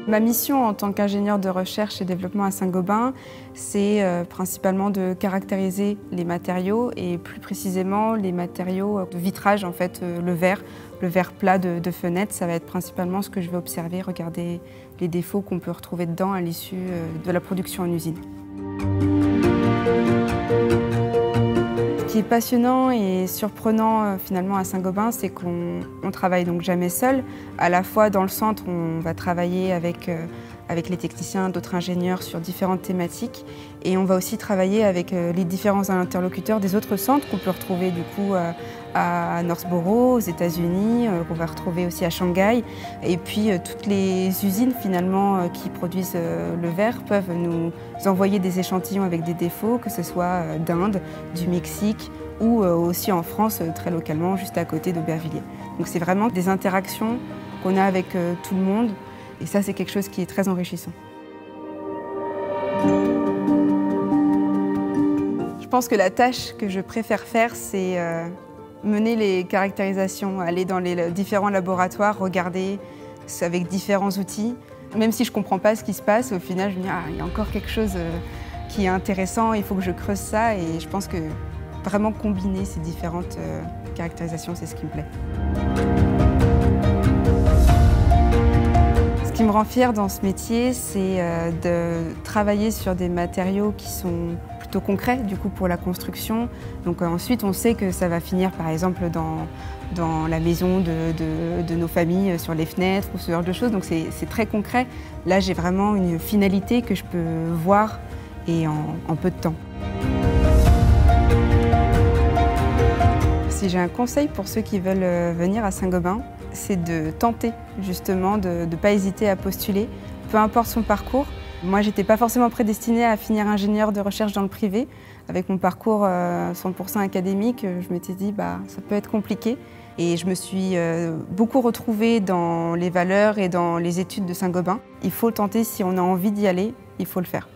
Ma mission en tant qu'ingénieur de recherche et développement à Saint-Gobain, c'est principalement de caractériser les matériaux et plus précisément les matériaux de vitrage, en fait, le verre plat de fenêtre, ça va être principalement ce que je vais observer, regarder les défauts qu'on peut retrouver dedans à l'issue de la production en usine. Ce qui est passionnant et surprenant finalement à Saint-Gobain, c'est qu'on travaille donc jamais seul. À la fois dans le centre, on va travailler avec les techniciens, d'autres ingénieurs sur différentes thématiques, et on va aussi travailler avec les différents interlocuteurs des autres centres qu'on peut retrouver du coup à Northborough, aux États-Unis, qu'on va retrouver aussi à Shanghai. Et puis toutes les usines finalement qui produisent le verre peuvent nous envoyer des échantillons avec des défauts, que ce soit d'Inde, du Mexique ou aussi en France, très localement, juste à côté d'Aubervilliers. Donc c'est vraiment des interactions qu'on a avec tout le monde, et ça c'est quelque chose qui est très enrichissant. Je pense que la tâche que je préfère faire, c'est mener les caractérisations, aller dans les différents laboratoires, regarder avec différents outils. Même si je ne comprends pas ce qui se passe, au final, je me dis « Ah, il y a encore quelque chose qui est intéressant, il faut que je creuse ça ». Et je pense que vraiment combiner ces différentes caractérisations, c'est ce qui me plaît. Ce qui me rend fière dans ce métier, c'est de travailler sur des matériaux qui sont plutôt concrets du coup pour la construction. Donc ensuite on sait que ça va finir par exemple dans la maison de nos familles, sur les fenêtres ou ce genre de choses. Donc c'est très concret. Là j'ai vraiment une finalité que je peux voir et en peu de temps. Si j'ai un conseil pour ceux qui veulent venir à Saint-Gobain, c'est de tenter justement, de ne pas hésiter à postuler, peu importe son parcours. Moi, j'étais pas forcément prédestinée à finir ingénieur de recherche dans le privé. Avec mon parcours 100% académique, je m'étais dit bah ça peut être compliqué. Et je me suis beaucoup retrouvée dans les valeurs et dans les études de Saint-Gobain. Il faut le tenter, si on a envie d'y aller, il faut le faire.